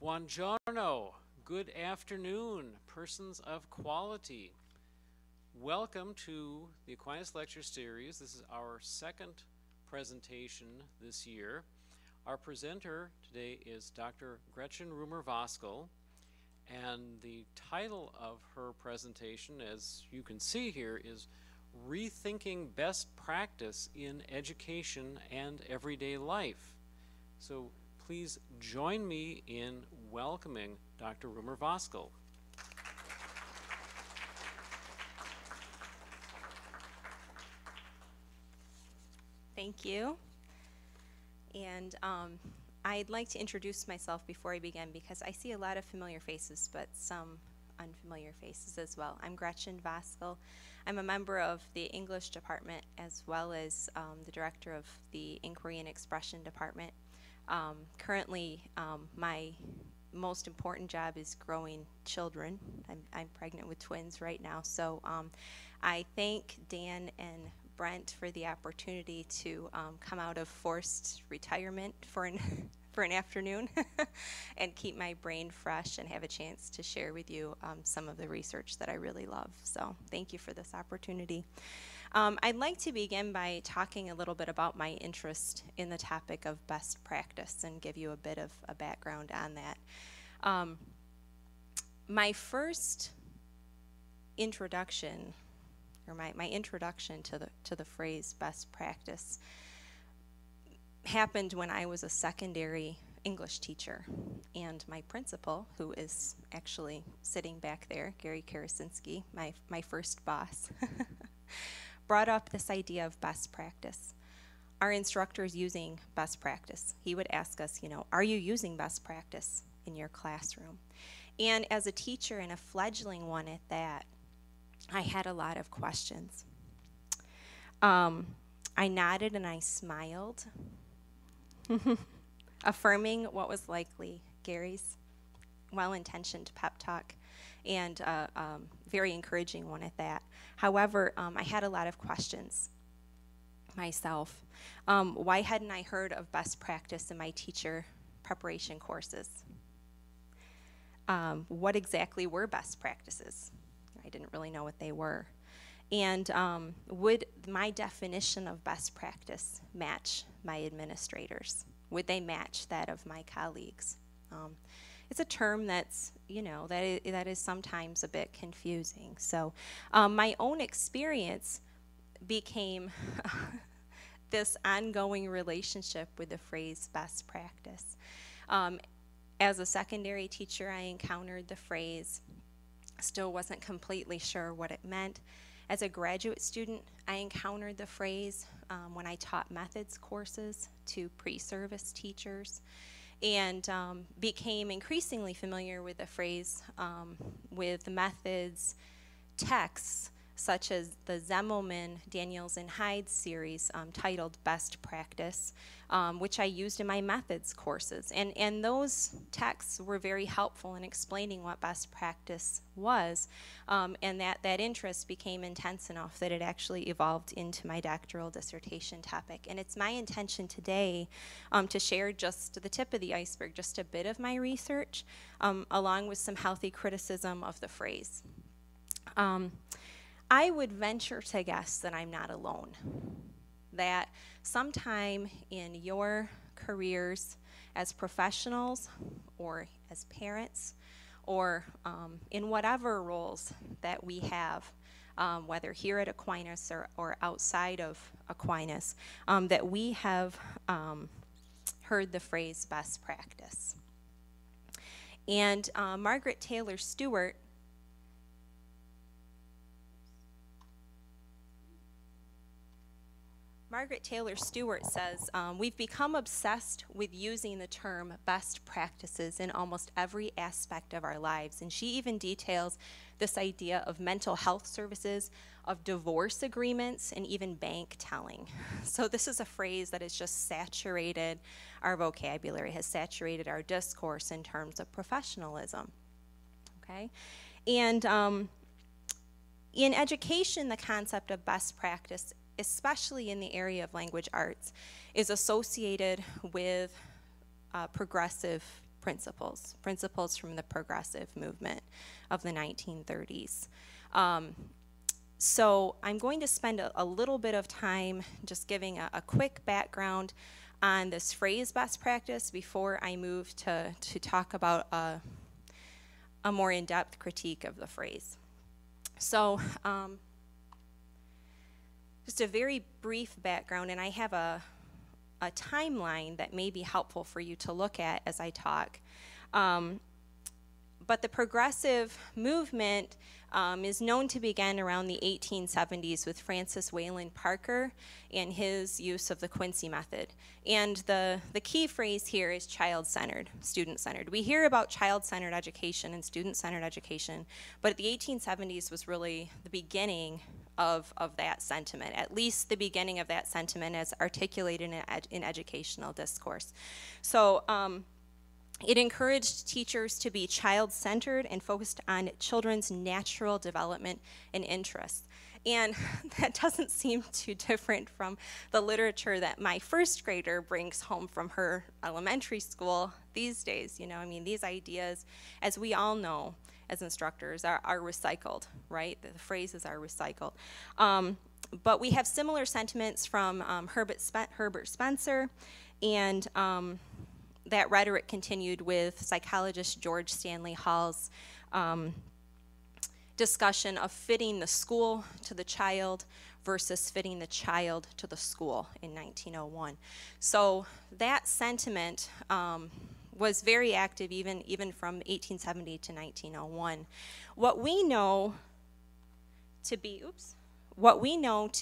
Buongiorno, good afternoon, persons of quality. Welcome to the Aquinas Lecture Series. This is our second presentation this year. Our presenter today is Dr. Gretchen Rumohr-Voskuil, and the title of her presentation, as you can see here, is Rethinking Best Practice in Education and Everyday Life. So please join me in welcoming Dr. Rumohr-Voskuil. Thank you. And I'd like to introduce myself before I begin because I see a lot of familiar faces, but some unfamiliar faces as well. I'm Gretchen Voskuil. I'm a member of the English department as well as the director of the Inquiry and Expression department. Currently, my most important job is growing children. I'm pregnant with twins right now, so I thank Dan and Brent for the opportunity to come out of forced retirement for an afternoon and keep my brain fresh and have a chance to share with you some of the research that I really love. So thank you for this opportunity. I'd like to begin by talking a little bit about my interest in the topic of best practice and give you a bit of a background on that. My first introduction, or my introduction to the phrase best practice, happened when I was a secondary English teacher, and my principal, who is actually sitting back there, Gary Karasinski, my first boss, brought up this idea of best practice. Our instructors using best practice. He would ask us, are you using best practice in your classroom? And as a teacher, and a fledgling one at that, I had a lot of questions. I nodded and I smiled, affirming what was likely Gary's well-intentioned pep talk, and very encouraging one at that. However, I had a lot of questions myself. Why hadn't I heard of best practice in my teacher preparation courses? What exactly were best practices? I didn't really know what they were. And would my definition of best practice match my administrators? Would they match that of my colleagues? It's a term that's, that is sometimes a bit confusing. So my own experience became this ongoing relationship with the phrase best practice. As a secondary teacher, I encountered the phrase, still wasn't completely sure what it meant. As a graduate student, I encountered the phrase when I taught methods courses to pre-service teachers, and became increasingly familiar with the phrase with methods texts such as the Zemmelman, Daniels, and Hyde series titled Best Practice, which I used in my methods courses. And those texts were very helpful in explaining what best practice was, and that interest became intense enough that it actually evolved into my doctoral dissertation topic. And it's my intention today to share just the tip of the iceberg, just a bit of my research, along with some healthy criticism of the phrase. I would venture to guess that I'm not alone, that sometime in your careers as professionals or as parents or in whatever roles that we have, whether here at Aquinas or outside of Aquinas, that we have heard the phrase best practice. And Margaret Taylor Stewart says, we've become obsessed with using the term best practices in almost every aspect of our lives. And she even details this idea of mental health services, of divorce agreements, and even bank telling. So this is a phrase that has just saturated our vocabulary, has saturated our discourse in terms of professionalism. Okay? And in education, the concept of best practice, especially in the area of language arts, is associated with progressive principles from the progressive movement of the 1930s. So I'm going to spend a little bit of time just giving a quick background on this phrase best practice before I move to talk about a more in-depth critique of the phrase. So just a very brief background, and I have a timeline that may be helpful for you to look at as I talk. But the progressive movement is known to begin around the 1870s with Francis Wayland Parker and his use of the Quincy method. And the key phrase here is child-centered, student-centered. We hear about child-centered education and student-centered education, but the 1870s was really the beginning of that sentiment, at least the beginning of that sentiment as articulated in educational discourse. So it encouraged teachers to be child-centered and focused on children's natural development and interests. And that doesn't seem too different from the literature that my first grader brings home from her elementary school these days. You know, I mean, these ideas, as we all know as instructors, are recycled, right? The phrases are recycled. But we have similar sentiments from Herbert Spencer, and that rhetoric continued with psychologist George Stanley Hall's discussion of fitting the school to the child versus fitting the child to the school in 1901. So that sentiment was very active even from 1870 to 1901. What we know to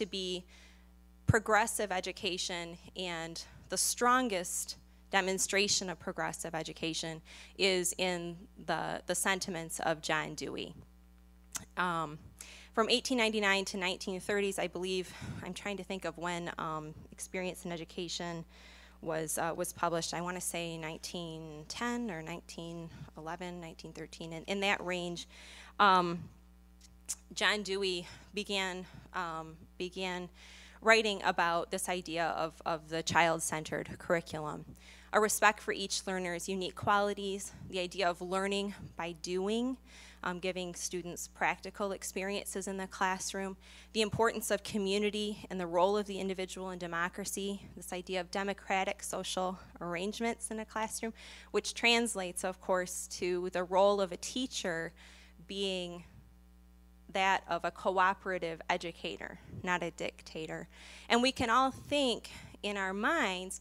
be progressive education, and the strongest demonstration of progressive education is in the sentiments of John Dewey. From 1899 to 1930s, I believe, I'm trying to think of when Experience in Education was published. I want to say 1910 or 1911, 1913, and in that range, John Dewey began writing about this idea of the child-centered curriculum. A respect for each learner's unique qualities, the idea of learning by doing, giving students practical experiences in the classroom, the importance of community and the role of the individual in democracy, this idea of democratic social arrangements in a classroom, which translates, of course, to the role of a teacher being that of a cooperative educator, not a dictator. And we can all think in our minds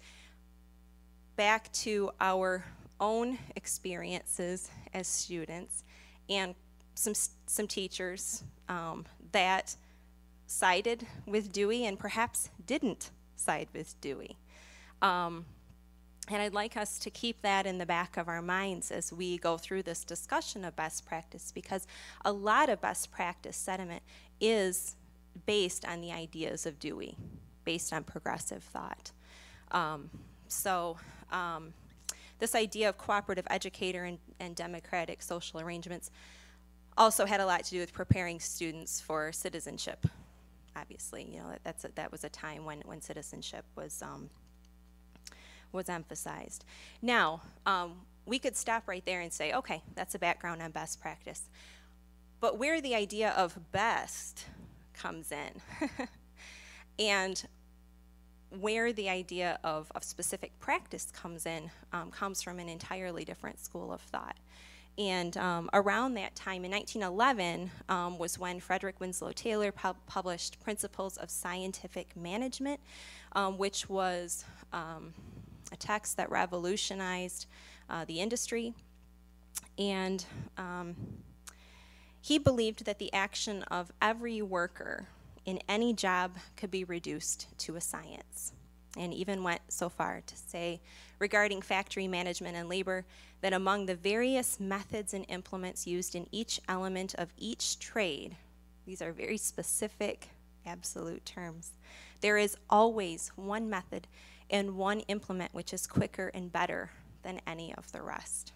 back to our own experiences as students and some teachers that sided with Dewey and perhaps didn't side with Dewey. And I'd like us to keep that in the back of our minds as we go through this discussion of best practice, because a lot of best practice sentiment is based on the ideas of Dewey, based on progressive thought. This idea of cooperative educator and democratic social arrangements also had a lot to do with preparing students for citizenship. Obviously, you know, that was a time when citizenship was emphasized. Now, we could stop right there and say, okay, that's a background on best practice. But where the idea of best comes in, and where the idea of specific practice comes in, comes from an entirely different school of thought. And around that time, in 1911, was when Frederick Winslow Taylor published Principles of Scientific Management, which was a text that revolutionized the industry. And he believed that the action of every worker in any job could be reduced to a science, and even went so far to say regarding factory management and labor that among the various methods and implements used in each element of each trade, these are very specific, absolute terms, there is always one method and one implement which is quicker and better than any of the rest.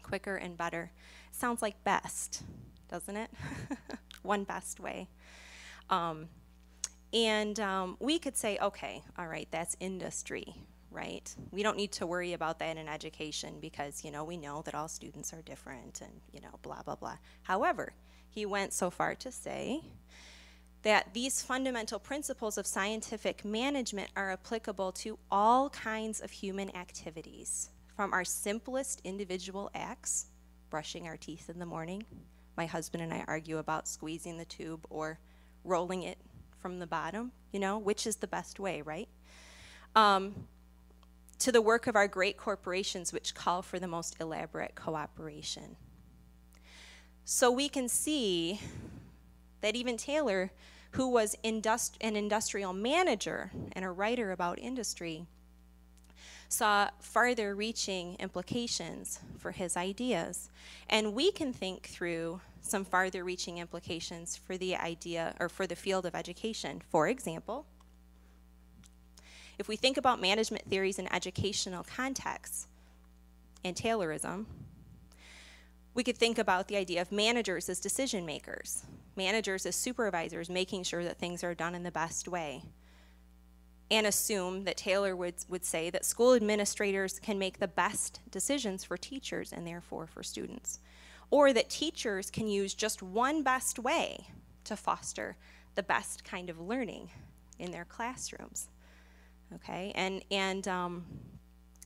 Quicker and better sounds like best, doesn't it? One best way. We could say, okay, all right, that's industry, right? We don't need to worry about that in education because, we know that all students are different and, blah, blah, blah. However, he went so far to say that these fundamental principles of scientific management are applicable to all kinds of human activities, from our simplest individual acts, brushing our teeth in the morning. My husband and I argue about squeezing the tube or rolling it from the bottom, which is the best way, right? To the work of our great corporations, which call for the most elaborate cooperation. So we can see that even Taylor, who was an industrial manager and a writer about industry, saw farther-reaching implications for his ideas. And we can think through some farther-reaching implications for the idea, or for the field of education. For example, if we think about management theories in educational contexts and Taylorism, we could think about the idea of managers as decision makers, managers as supervisors, making sure that things are done in the best way, and assume that Taylor would say that school administrators can make the best decisions for teachers and therefore for students, or that teachers can use just one best way to foster the best kind of learning in their classrooms, okay? And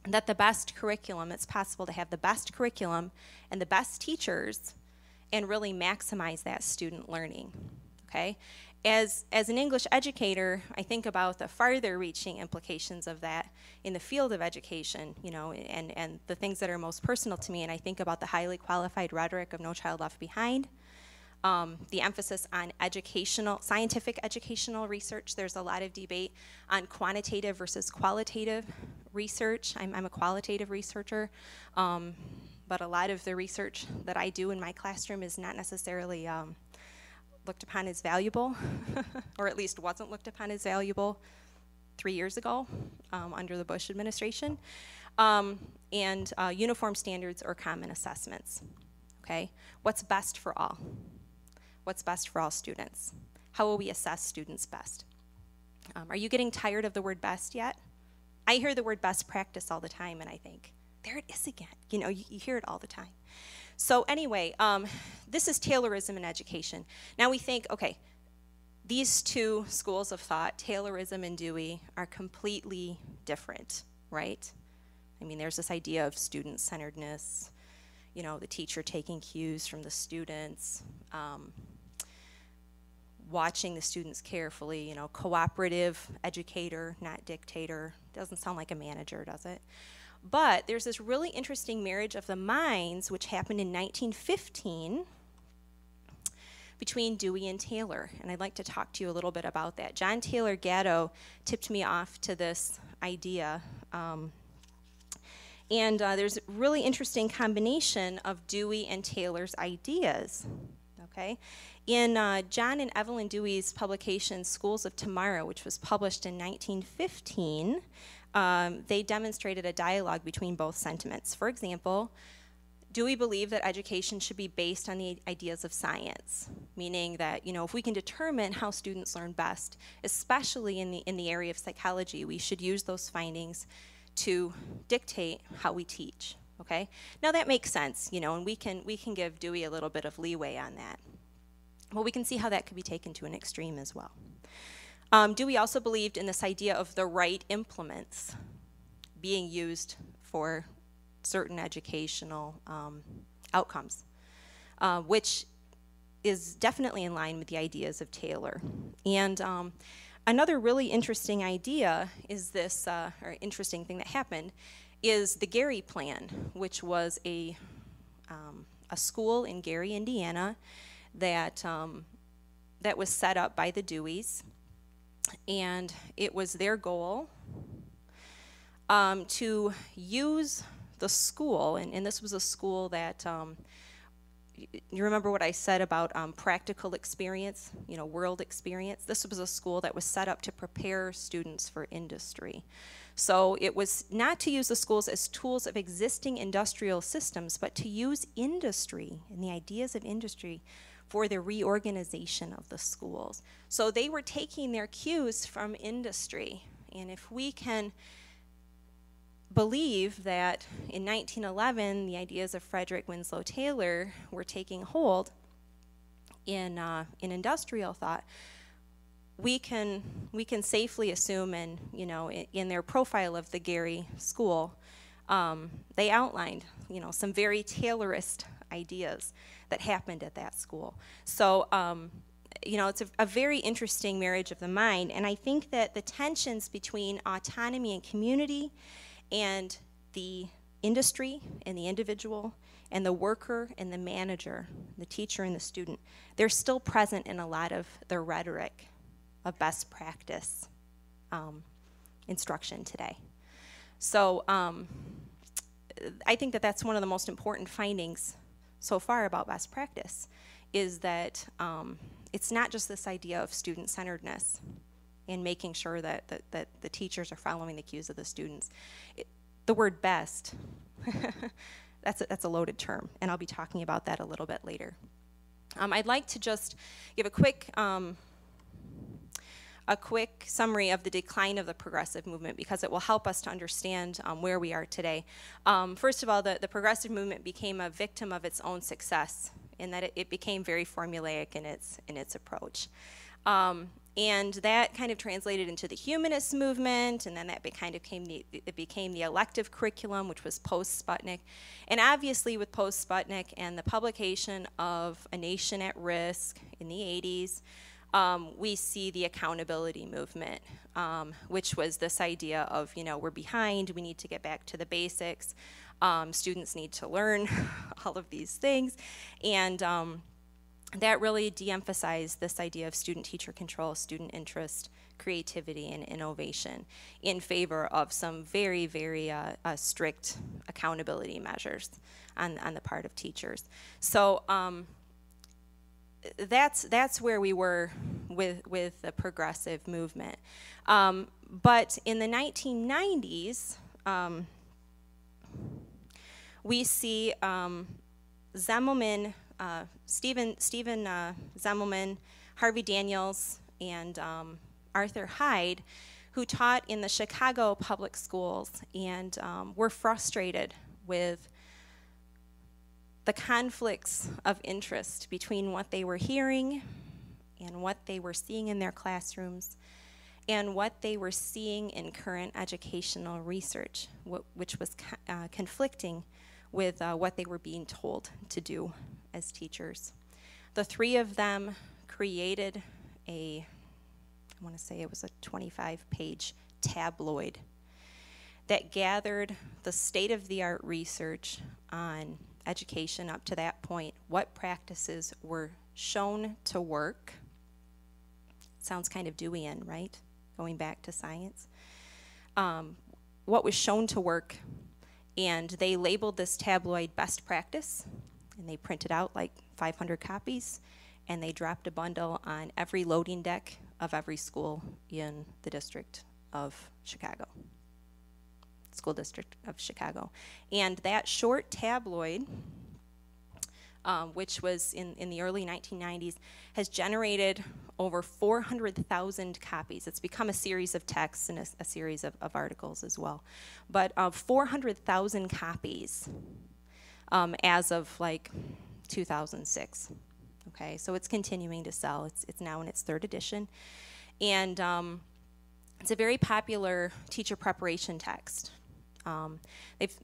that the best curriculum, it's possible to have the best curriculum and the best teachers and really maximize that student learning, okay? As an English educator, I think about the farther-reaching implications of that in the field of education, and the things that are most personal to me, and I think about the highly qualified rhetoric of No Child Left Behind, the emphasis on scientific educational research. There's a lot of debate on quantitative versus qualitative research. I'm a qualitative researcher, but a lot of the research that I do in my classroom is not necessarily looked upon as valuable, or at least wasn't looked upon as valuable 3 years ago under the Bush administration, and uniform standards or common assessments, okay? What's best for all? What's best for all students? How will we assess students best? Are you getting tired of the word best yet? I hear the word best practice all the time, and I think, there it is again. You hear it all the time. So anyway, this is Taylorism in education. Now we think, okay, these two schools of thought, Taylorism and Dewey, are completely different, right? I mean, there's this idea of student-centeredness, the teacher taking cues from the students, watching the students carefully, cooperative educator, not dictator. Doesn't sound like a manager, does it? But there's this really interesting marriage of the minds, which happened in 1915 between Dewey and Taylor, and I'd like to talk to you a little bit about that. John Taylor Gatto tipped me off to this idea, and there's a really interesting combination of Dewey and Taylor's ideas, okay? In John and Evelyn Dewey's publication, Schools of Tomorrow, which was published in 1915, they demonstrated a dialogue between both sentiments. For example, Dewey believed that education should be based on the ideas of science, meaning that, if we can determine how students learn best, especially in the area of psychology, we should use those findings to dictate how we teach, okay? Now that makes sense, and we can give Dewey a little bit of leeway on that. Well, we can see how that could be taken to an extreme as well. Dewey also believed in this idea of the right implements being used for certain educational outcomes, which is definitely in line with the ideas of Taylor. And another really interesting idea is this, or interesting thing that happened, is the Gary Plan, which was a school in Gary, Indiana, that was set up by the Deweys, and it was their goal to use the school, and this was a school that, you remember what I said about practical experience, world experience? This was a school that was set up to prepare students for industry. So it was not to use the schools as tools of existing industrial systems, but to use industry and the ideas of industry for the reorganization of the schools. So they were taking their cues from industry, and if we can believe that in 1911, the ideas of Frederick, Winslow, Taylor were taking hold in industrial thought, we can safely assume, and in their profile of the Gary School, they outlined some very Taylorist ideas that happened at that school. So it's a very interesting marriage of the mind, and I think that the tensions between autonomy and community and the industry and the individual and the worker and the manager, the teacher and the student, they're still present in a lot of the rhetoric of best practice instruction today. So I think that that's one of the most important findings so far about best practice, is that it's not just this idea of student-centeredness and making sure that the teachers are following the cues of the students. The word best, that's a loaded term, and I'll be talking about that a little bit later. I'd like to just give a quick summary of the decline of the progressive movement, because it will help us to understand where we are today. First of all, the progressive movement became a victim of its own success, in that it became very formulaic in its approach. And that kind of translated into the humanist movement, and then that became the elective curriculum, which was post-Sputnik. And obviously with post-Sputnik and the publication of A Nation at Risk in the 80s, we see the accountability movement, which was this idea of, we're behind, we need to get back to the basics, students need to learn all of these things, and that really de-emphasized this idea of student-teacher control, student interest, creativity, and innovation in favor of some very, very strict accountability measures on the part of teachers. So that's where we were with the progressive movement. But in the 1990s, we see Zemmelman, Stephen Zemmelman, Harvey Daniels, and Arthur Hyde, who taught in the Chicago public schools and were frustrated with the conflicts of interest between what they were hearing and what they were seeing in their classrooms and what they were seeing in current educational research, which was conflicting with what they were being told to do as teachers. The three of them created I want to say it was a 25-page tabloid that gathered the state-of-the-art research on education up to that point, what practices were shown to work. Sounds kind of Deweyan, right? Going back to science. What was shown to work, and they labeled this tabloid best practice, and they printed out like 500 copies, and they dropped a bundle on every loading deck of every school in the district of Chicago. School district of Chicago. And that short tabloid, which was in the early 1990s, has generated over 400,000 copies. It's become a series of texts and a series of articles as well. But 400,000 copies as of like 2006. Okay, so it's continuing to sell. It's now in its third edition. And it's a very popular teacher preparation text.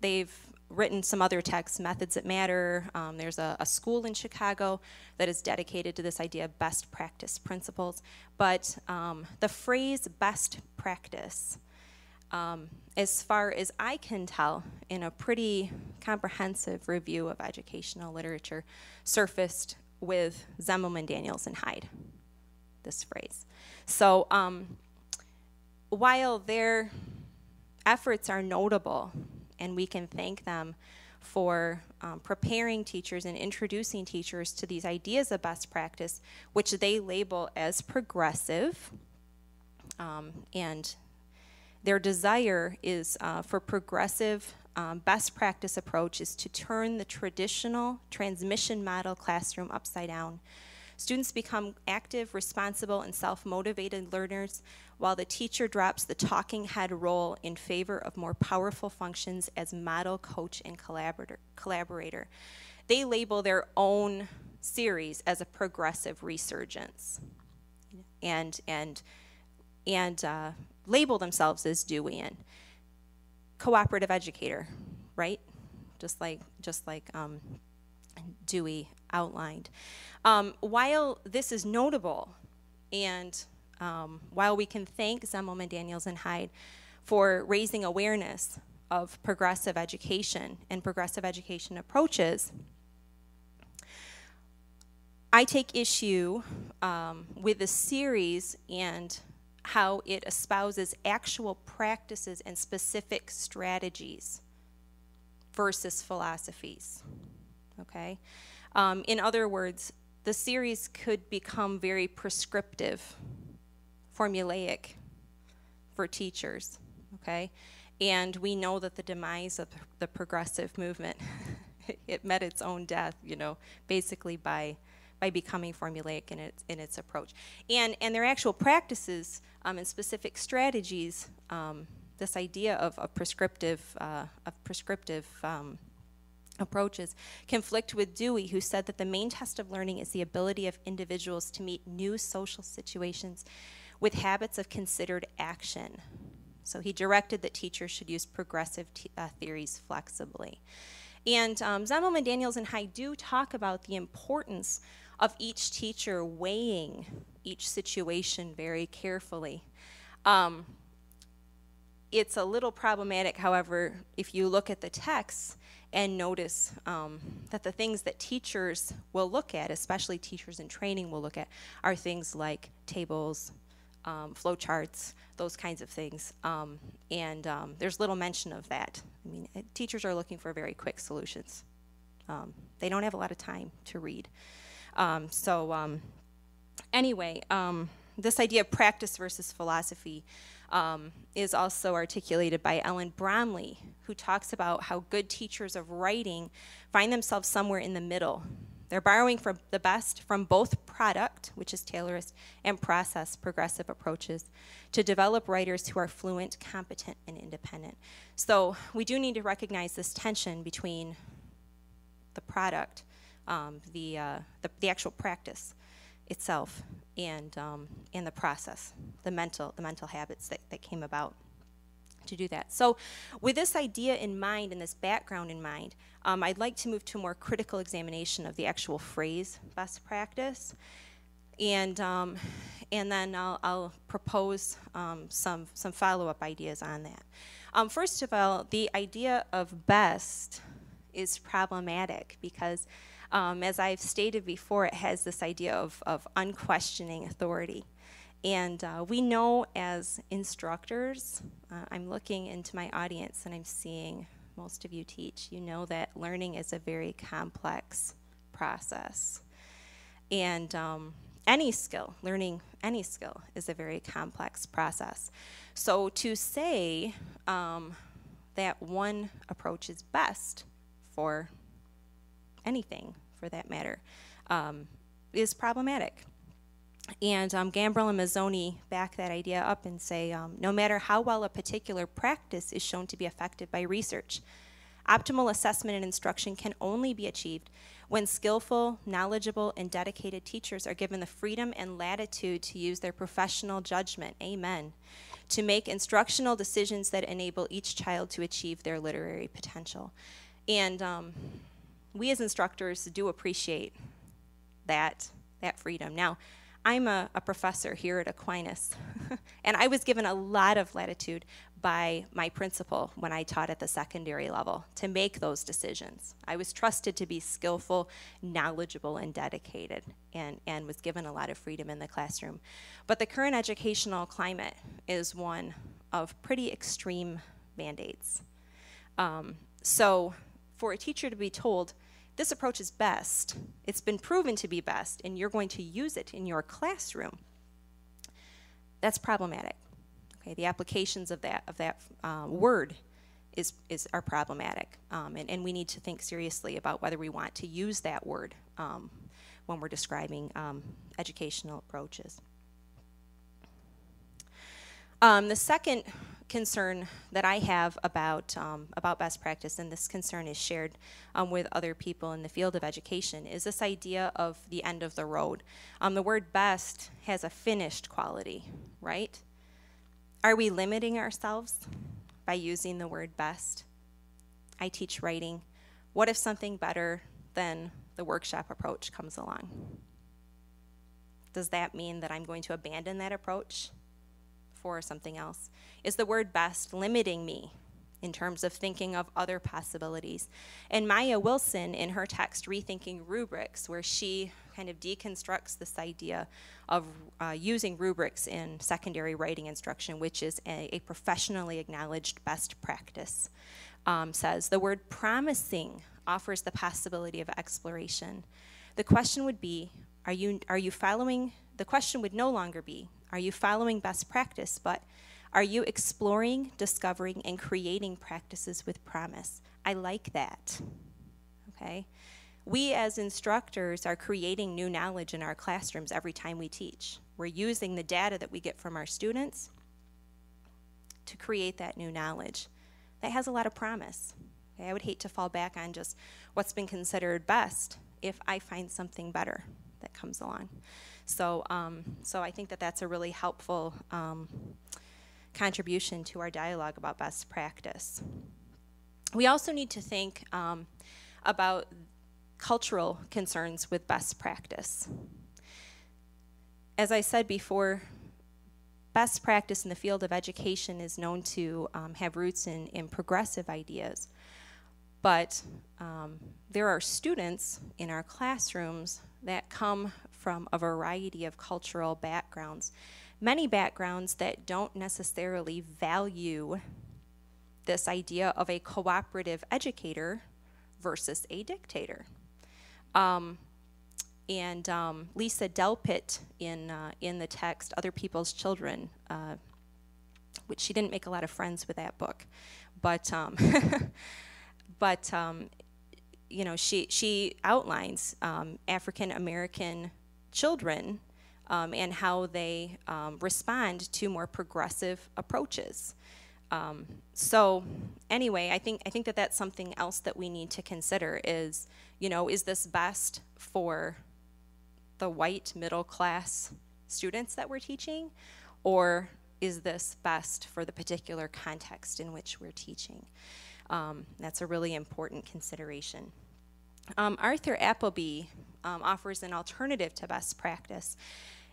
They've written some other texts, Methods That Matter. There's a school in Chicago that is dedicated to this idea of best practice principles. But the phrase best practice, as far as I can tell, in a pretty comprehensive review of educational literature, surfaced with Zemmelman, Daniels, and Hyde, this phrase. So while their efforts are notable, and we can thank them for preparing teachers and introducing teachers to these ideas of best practice, which they label as progressive, and their desire is for progressive best practice approach is to turn the traditional transmission model classroom upside down Students become active, responsible, and self-motivated learners, while the teacher drops the talking head role in favor of more powerful functions as model, coach, and collaborator. They label their own series as a progressive resurgence, and label themselves as Deweyan. Cooperative educator, right? Just like Dewey outlined. While this is notable, and while we can thank Zimmelman, Daniels, and Hyde for raising awareness of progressive education and progressive education approaches, I take issue with the series and how it espouses actual practices and specific strategies versus philosophies, okay? In other words, the series could become very prescriptive, formulaic for teachers, okay? And we know that the demise of the progressive movement, it met its own death, you know, basically by becoming formulaic in its approach. And their actual practices and specific strategies, this idea of prescriptive approaches conflict with Dewey, who said that the main test of learning is the ability of individuals to meet new social situations with habits of considered action. So he directed that teachers should use progressive theories flexibly. And Zimmelman, Daniels, and Hyde do talk about the importance of each teacher weighing each situation very carefully. It's a little problematic, however, if you look at the text and notice that the things that teachers will look at, especially teachers in training will look at, are things like tables, flowcharts, those kinds of things. There's little mention of that. I mean, teachers are looking for very quick solutions. They don't have a lot of time to read. Anyway, this idea of practice versus philosophy is also articulated by Ellen Bromley, who talks about how good teachers of writing find themselves somewhere in the middle. They're borrowing from the best from both product, which is Taylorist, and process, progressive approaches, to develop writers who are fluent, competent, and independent. So we do need to recognize this tension between the product, the actual practice itself, and the process, the mental habits that came about to do that. So with this idea in mind and this background in mind, I'd like to move to a more critical examination of the actual phrase best practice, and then I'll propose some follow-up ideas on that. First of all, the idea of best is problematic because as I've stated before, it has this idea of unquestioning authority. And we know as instructors, I'm looking into my audience and I'm seeing most of you teach, you know that learning is a very complex process. And learning any skill is a very complex process. So to say that one approach is best for anything, for that matter, is problematic. And Gambrell and Mazzoni back that idea up and say, no matter how well a particular practice is shown to be effective by research, optimal assessment and instruction can only be achieved when skillful, knowledgeable, and dedicated teachers are given the freedom and latitude to use their professional judgment, amen, to make instructional decisions that enable each child to achieve their literary potential. And we as instructors do appreciate that freedom. Now, I'm a professor here at Aquinas, and I was given a lot of latitude by my principal when I taught at the secondary level to make those decisions. I was trusted to be skillful, knowledgeable, and dedicated, and was given a lot of freedom in the classroom. But the current educational climate is one of pretty extreme mandates. So for a teacher to be told, this approach is best, it's been proven to be best, and you're going to use it in your classroom, that's problematic. Okay, the applications of that word are problematic, and we need to think seriously about whether we want to use that word when we're describing educational approaches. The second concern that I have about best practice, and this concern is shared with other people in the field of education, is this idea of the end of the road. The word best has a finished quality, right? Are we limiting ourselves by using the word best? I teach writing. What if something better than the workshop approach comes along? Does that mean that I'm going to abandon that approach for something else? Is the word best limiting me in terms of thinking of other possibilities? And Maya Wilson, in her text, Rethinking Rubrics, where she kind of deconstructs this idea of using rubrics in secondary writing instruction, which is a professionally acknowledged best practice, says, the word promising offers the possibility of exploration. The question would be, are you following, the question would no longer be, are you following best practice, but are you exploring, discovering, and creating practices with promise? I like that, okay? We as instructors are creating new knowledge in our classrooms every time we teach. We're using the data that we get from our students to create that new knowledge. That has a lot of promise. Okay? I would hate to fall back on just what's been considered best if I find something better that comes along. So I think that that's a really helpful contribution to our dialogue about best practice. We also need to think about cultural concerns with best practice. As I said before, best practice in the field of education is known to have roots in progressive ideas, but there are students in our classrooms that come from a variety of cultural backgrounds, many backgrounds that don't necessarily value this idea of a cooperative educator versus a dictator. Lisa Delpit in the text, Other People's Children, which she didn't make a lot of friends with that book, but you know, she outlines African American children and how they respond to more progressive approaches. So anyway, I think that that's something else that we need to consider is, you know, is this best for the white middle class students that we're teaching, or is this best for the particular context in which we're teaching? That's a really important consideration. Arthur Applebee offers an alternative to best practice,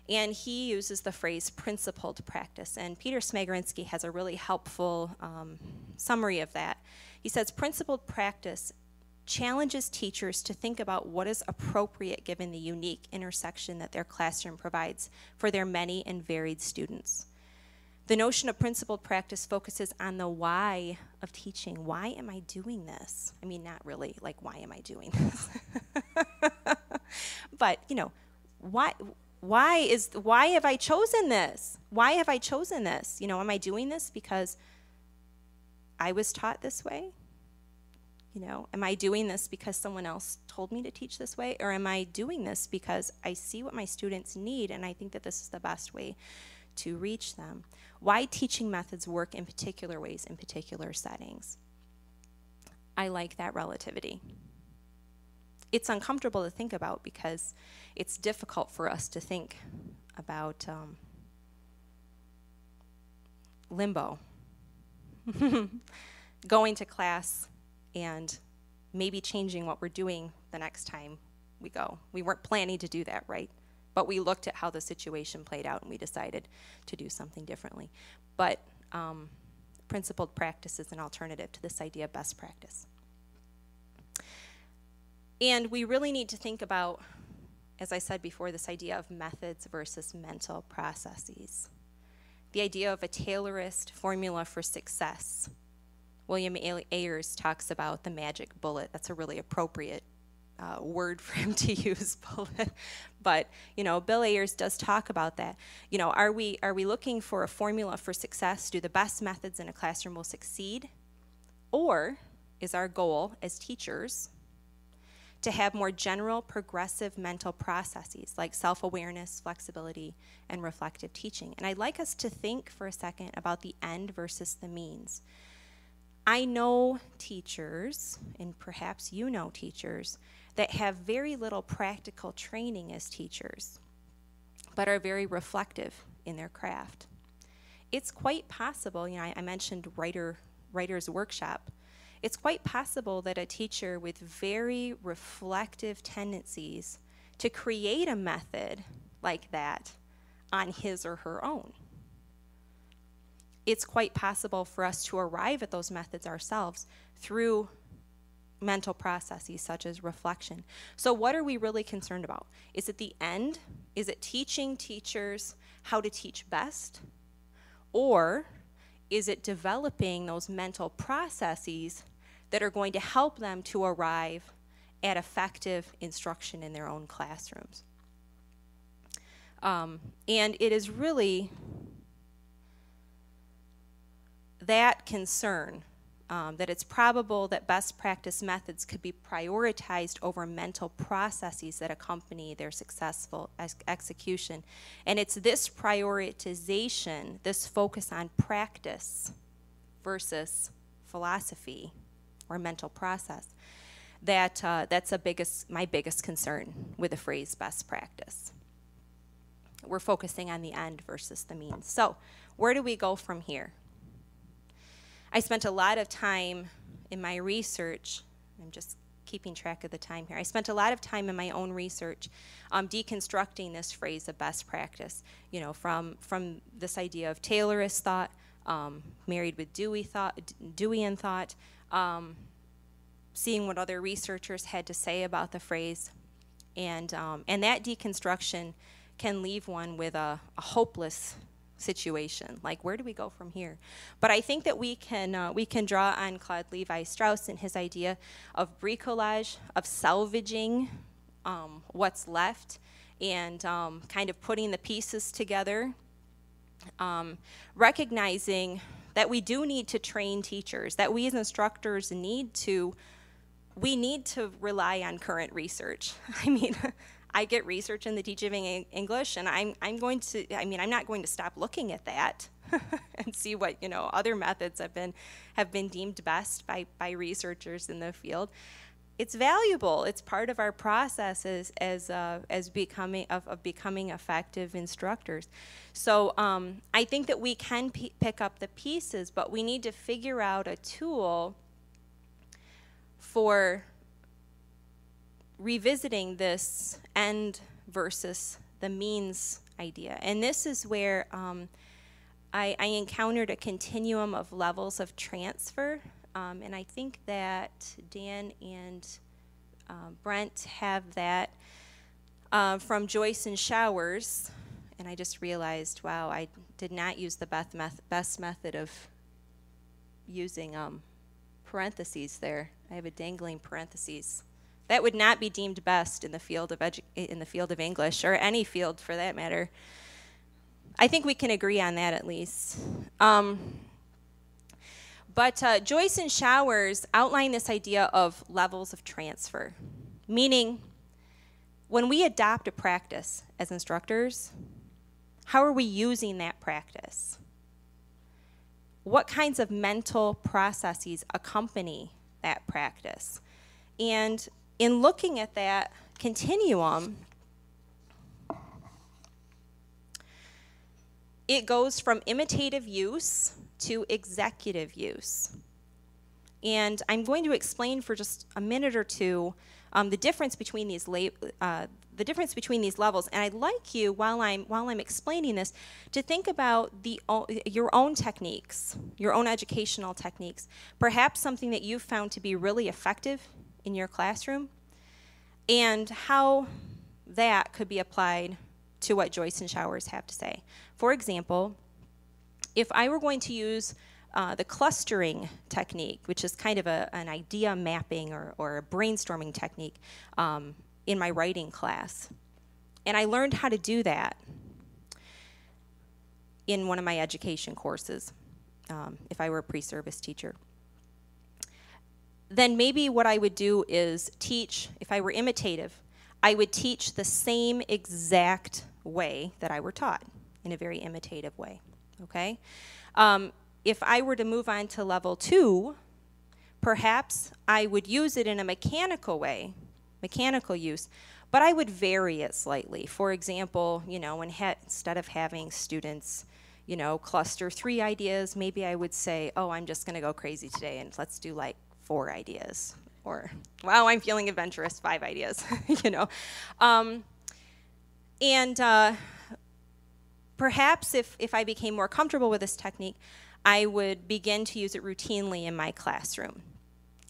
and he uses the phrase principled practice, and Peter Smagorinsky has a really helpful summary of that. He says, principled practice challenges teachers to think about what is appropriate given the unique intersection that their classroom provides for their many and varied students. The notion of principled practice focuses on the why of teaching. Why am I doing this? I mean, not really, like, why am I doing this? But, you know, why have I chosen this? Why have I chosen this? You know, am I doing this because I was taught this way? You know, am I doing this because someone else told me to teach this way? Or am I doing this because I see what my students need and I think that this is the best way to reach them? Why teaching methods work in particular ways in particular settings? I like that relativity. It's uncomfortable to think about because it's difficult for us to think about limbo. Going to class and maybe changing what we're doing the next time we go. We weren't planning to do that, right? But we looked at how the situation played out and we decided to do something differently. But principled practice is an alternative to this idea of best practice. And we really need to think about, as I said before, this idea of methods versus mental processes. The idea of a Taylorist formula for success. William Ayers talks about the magic bullet. That's a really appropriate word for him to use, bullet. But, you know, Bill Ayers does talk about that. You know, are we looking for a formula for success? Do the best methods in a classroom will succeed? Or is our goal as teachers to have more general progressive mental processes like self-awareness, flexibility, and reflective teaching? And I'd like us to think for a second about the end versus the means. I know teachers, and perhaps you know teachers, that have very little practical training as teachers, but are very reflective in their craft. It's quite possible, I mentioned writer's workshop. It's quite possible that a teacher with very reflective tendencies to create a method like that on his or her own. It's quite possible for us to arrive at those methods ourselves through mental processes such as reflection. So what are we really concerned about? Is it the end? Is it teaching teachers how to teach best? Or is it developing those mental processes that are going to help them to arrive at effective instruction in their own classrooms? And it is really that concern that it's probable that best practice methods could be prioritized over mental processes that accompany their successful execution. And it's this prioritization, this focus on practice versus philosophy or mental process, that's my biggest concern with the phrase best practice. We're focusing on the end versus the means. So where do we go from here? I spent a lot of time in my research, I'm just keeping track of the time here. I spent a lot of time in my own research deconstructing this phrase of best practice, from this idea of Taylorist thought, married with Deweyan thought, seeing what other researchers had to say about the phrase, and that deconstruction can leave one with a hopeless situation, like where do we go from here? But I think that we can draw on Claude Levi-Strauss and his idea of bricolage, of salvaging what's left, and kind of putting the pieces together, recognizing that we do need to train teachers, that we as instructors need to rely on current research. I mean, I get research in the teaching of English, and I'm not going to stop looking at that and see what other methods have been deemed best by researchers in the field. It's valuable. It's part of our process as becoming effective instructors. So I think that we can pick up the pieces, but we need to figure out a tool for revisiting this end versus the means idea. And this is where I encountered a continuum of levels of transfer. And I think that Dan and Brent have that from Joyce and Showers. And I just realized, wow, I did not use the best method of using parentheses there. I have a dangling parentheses. That would not be deemed best in the field of English, or any field for that matter. I think we can agree on that at least. But Joyce and Showers outline this idea of levels of transfer, meaning when we adopt a practice as instructors, how are we using that practice? What kinds of mental processes accompany that practice? And in looking at that continuum, it goes from imitative use to executive use. And I'm going to explain for just a minute or two the difference between these levels. And I'd like you, while I'm explaining this, to think about your own techniques, your own educational techniques, perhaps something that you've found to be really effective in your classroom, and how that could be applied to what Joyce and Showers have to say. For example, if I were going to use the clustering technique, which is kind of an idea mapping or a brainstorming technique in my writing class, and I learned how to do that in one of my education courses, if I were a pre-service teacher. then maybe what I would do is teach, if I were imitative, I would teach the same exact way that I were taught, in a very imitative way, okay? If I were to move on to level 2, perhaps I would use it in a mechanical way, mechanical use, but I would vary it slightly. For example, you know, instead of having students, you know, cluster 3 ideas, maybe I would say, oh, I'm just gonna go crazy today and let's do like 4 ideas. Or, wow, I'm feeling adventurous, 5 ideas, you know. Perhaps if I became more comfortable with this technique, I would begin to use it routinely in my classroom.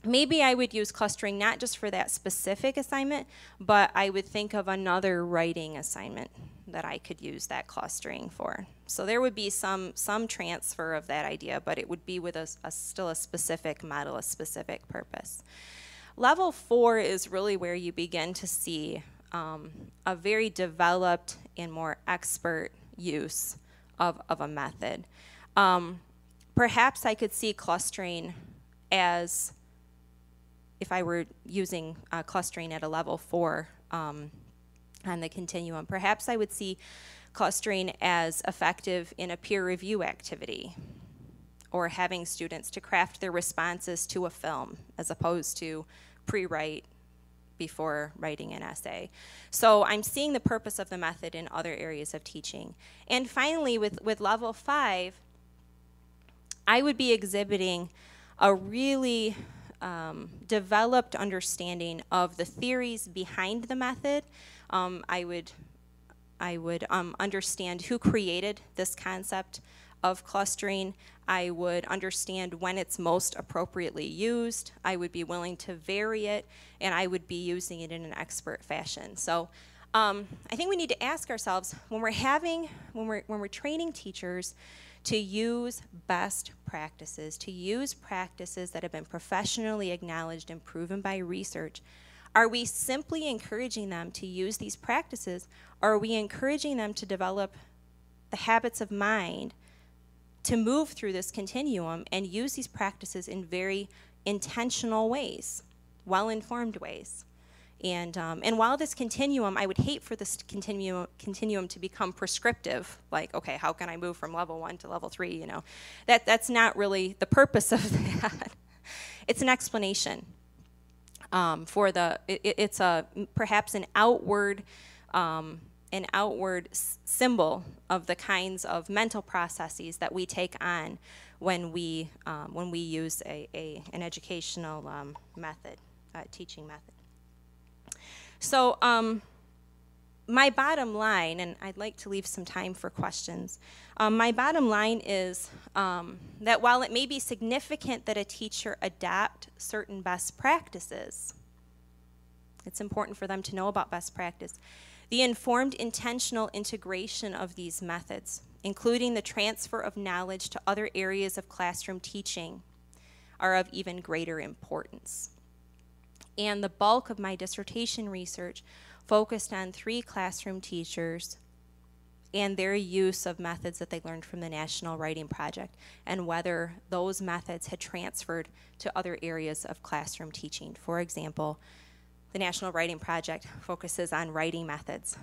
Maybe I would use clustering not just for that specific assignment, but I would think of another writing assignment that I could use that clustering for. So there would be some transfer of that idea, but it would be with still a specific model, a specific purpose. Level 4 is really where you begin to see a very developed and more expert use of a method. Perhaps I could see clustering as, if I were using clustering at a level 4 on the continuum, perhaps I would see clustering as effective in a peer review activity, or having students to craft their responses to a film as opposed to pre-write before writing an essay. So I'm seeing the purpose of the method in other areas of teaching. And finally, with level 5, I would be exhibiting a really developed understanding of the theories behind the method. I would understand who created this concept of clustering. I would understand when it's most appropriately used. I would be willing to vary it, and I would be using it in an expert fashion. So I think we need to ask ourselves, when we're training teachers to use best practices, to use practices that have been professionally acknowledged and proven by research, are we simply encouraging them to use these practices, or are we encouraging them to develop the habits of mind to move through this continuum and use these practices in very intentional ways, well-informed ways? And while this continuum, I would hate for this continuum to become prescriptive, like, okay, how can I move from level 1 to level 3, you know? That's not really the purpose of that. It's an explanation for it's perhaps an outward symbol of the kinds of mental processes that we take on when we use an educational method, teaching method. So my bottom line, and I'd like to leave some time for questions, my bottom line is that while it may be significant that a teacher adopt certain best practices, it's important for them to know about best practice, the informed intentional integration of these methods, including the transfer of knowledge to other areas of classroom teaching, are of even greater importance. And the bulk of my dissertation research focused on 3 classroom teachers and their use of methods that they learned from the National Writing Project, and whether those methods had transferred to other areas of classroom teaching. For example, the National Writing Project focuses on writing methods,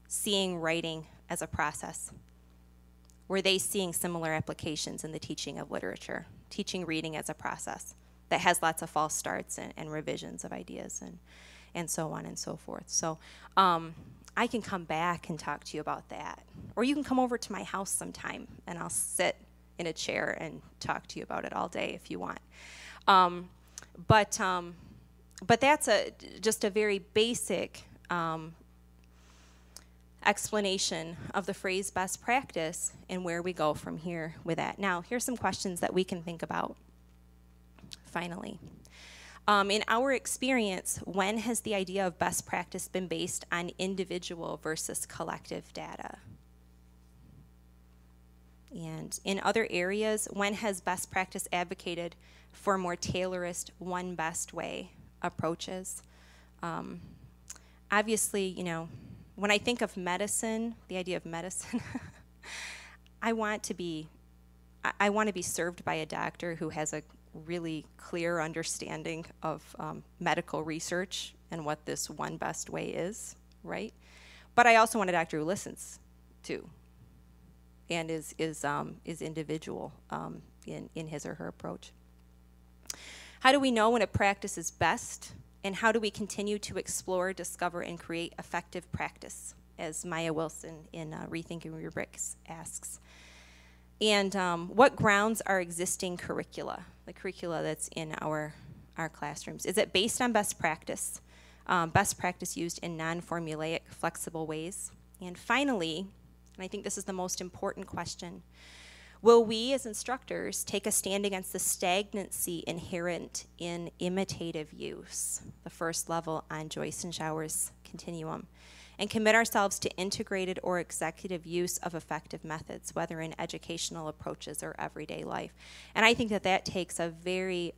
seeing writing as a process. Were they seeing similar applications in the teaching of literature, teaching reading as a process that has lots of false starts and revisions of ideas and so on and so forth? So I can come back and talk to you about that. Or you can come over to my house sometime and I'll sit in a chair and talk to you about it all day if you want. But that's just a very basic explanation of the phrase best practice and where we go from here with that. Now, here's some questions that we can think about, finally. In our experience, when has the idea of best practice been based on individual versus collective data? And in other areas, when has best practice advocated for more Taylorist, one best way approaches? Obviously, you know, when I think of medicine, the idea of medicine, I want to be served by a doctor who has a really clear understanding of medical research and what this one best way is, right? But I also want a doctor who listens too, and is individual in his or her approach. How do we know when a practice is best, and how do we continue to explore, discover, and create effective practice, as Maya Wilson in Rethinking Rubrics asks? And what grounds are existing curricula, the curricula that's in our classrooms? Is it based on best practice used in non-formulaic, flexible ways? And finally, and I think this is the most important question, will we as instructors take a stand against the stagnancy inherent in imitative use, the first level on Joyce and Shower's continuum, and commit ourselves to integrated or executive use of effective methods, whether in educational approaches or everyday life? And I think that takes a very,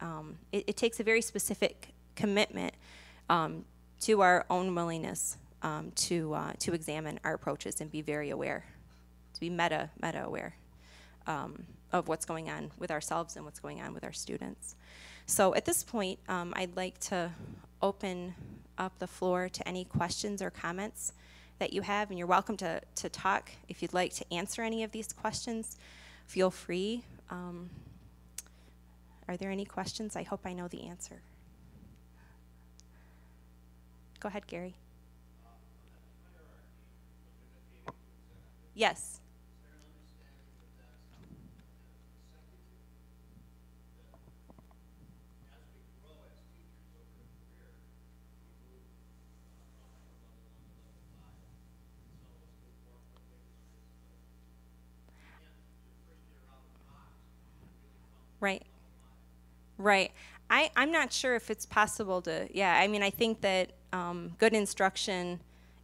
it takes a very specific commitment to our own willingness to examine our approaches and be very aware, to be meta aware of what's going on with ourselves and what's going on with our students. So at this point, I'd like to open up the floor to any questions or comments that you have, and you're welcome to talk. If you'd like to answer any of these questions, feel free. Are there any questions? I hope I know the answer. Go ahead, Gary. Yes. Right. Right. I'm not sure if it's possible to, I mean, I think that good instruction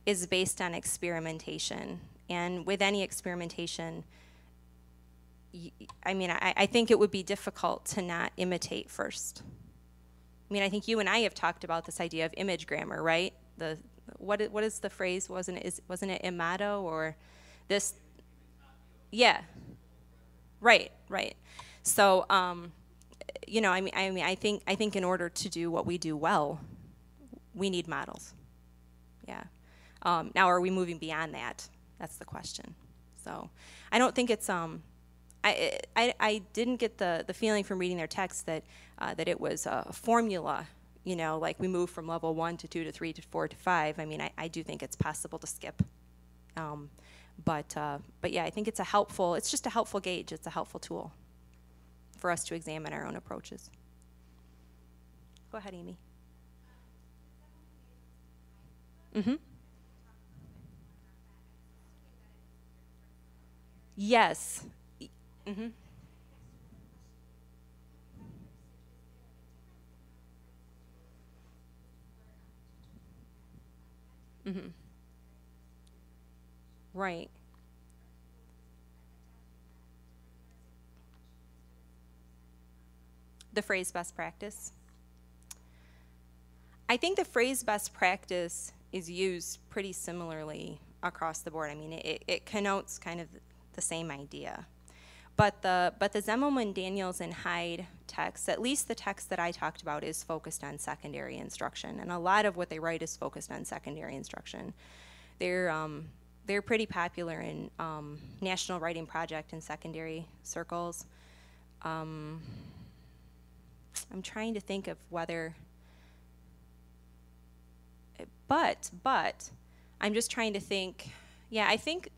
is based on experimentation. And with any experimentation, I think it would be difficult to not imitate first. I mean, I think you and I have talked about this idea of image grammar, right? What is the phrase? Wasn't it imato or this? Yeah. Right. So, I think in order to do what we do well, we need models. Yeah. Now, are we moving beyond that? That's the question. So, I don't think it's I didn't get the feeling from reading their text that it was a formula. Like we move from level 1 to 2 to 3 to 4 to 5. I mean, I do think it's possible to skip. But yeah, I think it's just a helpful gauge. It's a helpful tool for us to examine our own approaches. Go ahead, Amy. Mm-hmm. Yes. Mm-hmm. Mm-hmm. Right. The phrase best practice. I think the phrase best practice is used pretty similarly across the board. I mean, it connotes kind of the same idea. But the Zemelman, Daniels, and Hyde text, at least the text that I talked about, is focused on secondary instruction. And a lot of what they write is focused on secondary instruction. They're pretty popular in National Writing Project and secondary circles. I'm trying to think of whether, but I'm just trying to think, I think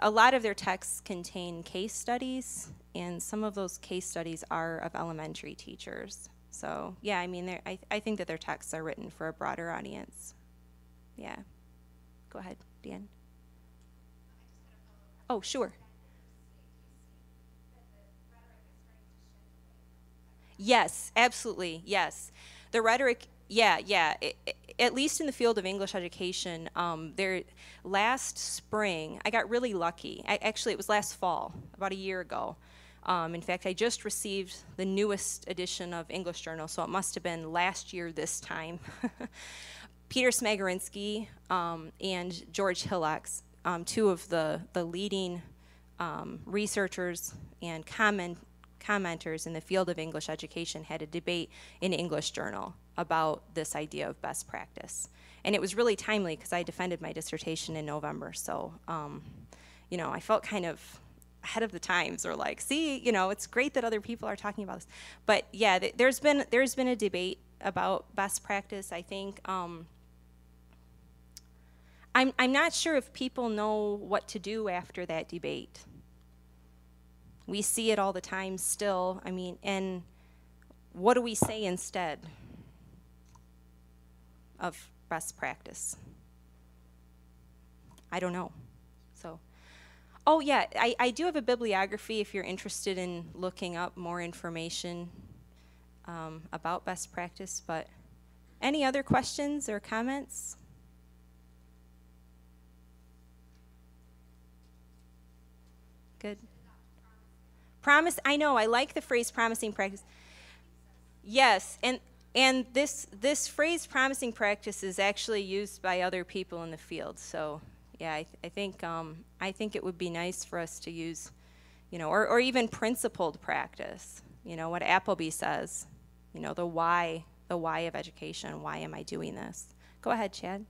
a lot of their texts contain case studies, and some of those case studies are of elementary teachers. So, I mean, I think that their texts are written for a broader audience. Yeah. Go ahead, Dan. Oh, sure. Yes, absolutely, yes. The rhetoric, at least in the field of English education, last spring, I got really lucky. Actually, it was last fall, about a year ago. In fact, I just received the newest edition of English Journal, so it must have been last year this time. Peter Smagorinsky and George Hillocks, two of the leading researchers and commenters in the field of English education had a debate in English Journal about this idea of best practice. And it was really timely because I defended my dissertation in November. So, you know, I felt kind of ahead of the times, or like, see, you know, it's great that other people are talking about this. But yeah, there's been a debate about best practice. I think I'm not sure if people know what to do after that debate. We see it all the time still. I mean, and what do we say instead of best practice? I don't know. So, oh yeah, I do have a bibliography if you're interested in looking up more information about best practice. But any other questions or comments? Good. Promise, I know, I like the phrase promising practice. Yes, and this phrase promising practice is actually used by other people in the field. So yeah, I think it would be nice for us to use, you know, or even principled practice. You know, what Applebee says, you know, the why of education. Why am I doing this? Go ahead, Chad.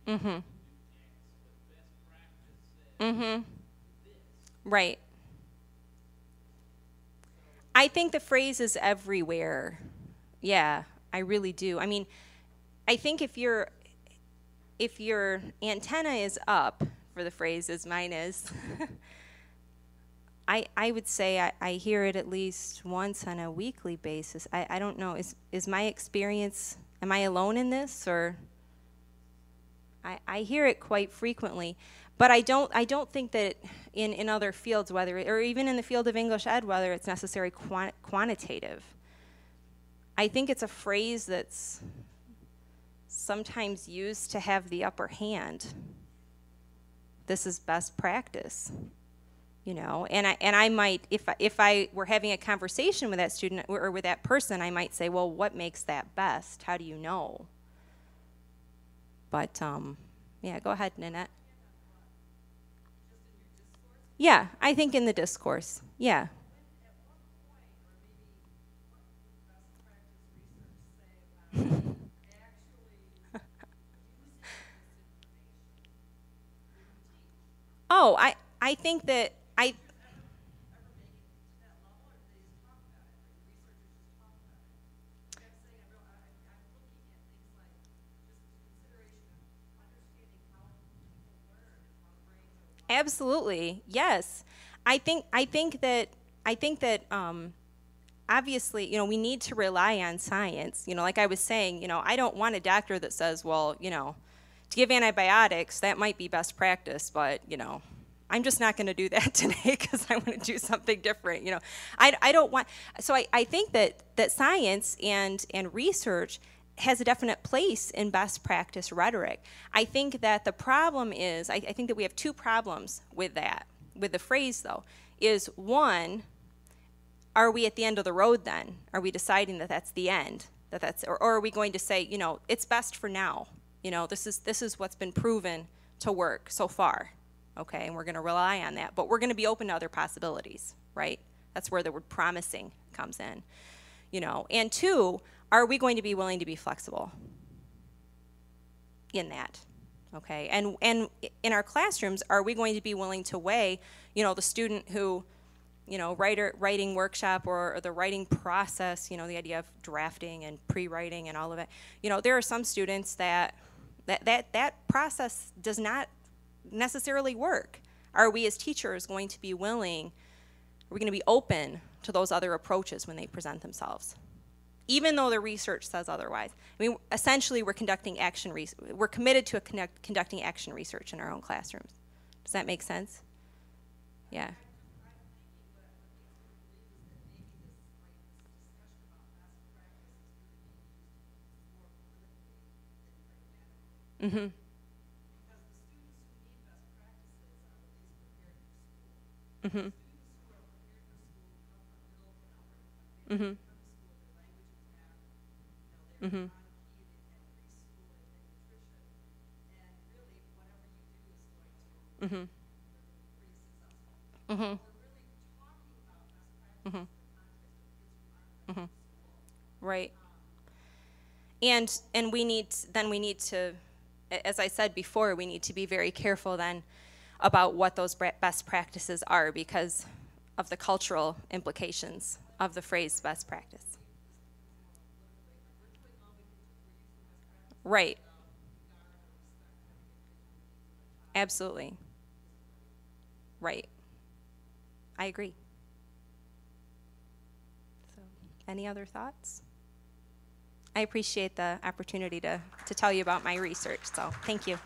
Mm-hmm. Mm-hmm. Right. I think the phrase is everywhere. Yeah, I really do. I mean, I think if your antenna is up for the phrase, as mine is, I would say I hear it at least once on a weekly basis. I don't know. Is my experience, am I alone in this, or? I hear it quite frequently, but I don't think that in other fields, whether or even in the field of English ed, whether it's necessarily quantitative. I think it's a phrase that's sometimes used to have the upper hand. This is best practice, you know. And I might, if I were having a conversation with that student or with that person, I might say, well, what makes that best? How do you know? But, yeah, go ahead, Nanette. Yeah, I think in the discourse, yeah. Oh, I think that absolutely, yes. I think that obviously, you know, we need to rely on science. You know, like I was saying, you know, I don't want a doctor that says, well, you know, to give antibiotics, that might be best practice, but, you know, I'm just not going to do that today because I want to do something different. You know, I don't want. So I think that science and research has a definite place in best practice rhetoric. I think that the problem is, I think that we have two problems with that, with the phrase though, is one, are we at the end of the road then? Are we deciding that that's the end? Or are we going to say, you know, it's best for now? You know, this is what's been proven to work so far, okay? And we're going to rely on that, but we're going to be open to other possibilities, right? That's where the word promising comes in, you know. And two, are we going to be willing to be flexible in that, okay? And in our classrooms, are we going to be willing to weigh, you know, the student who, you know, writing workshop or the writing process, you know, the idea of drafting and pre-writing and all of it. You know, there are some students that process does not necessarily work. Are we as teachers going to be willing, are we going to be open to those other approaches when they present themselves? Even though the research says otherwise. I mean, essentially we're conducting we're committed to conducting action research in our own classrooms. Does that make sense? Yeah. Mm-hmm. Mm-hmm. Mm-hmm. Mm-hmm. Mm-hmm. Mm-hmm. Mm-hmm. Mm-hmm. Right. And we need to, as I said before, we need to be very careful then about what those best practices are because of the cultural implications of the phrase best practice. Right. Absolutely. Right. I agree. So, any other thoughts? I appreciate the opportunity to tell you about my research, so thank you.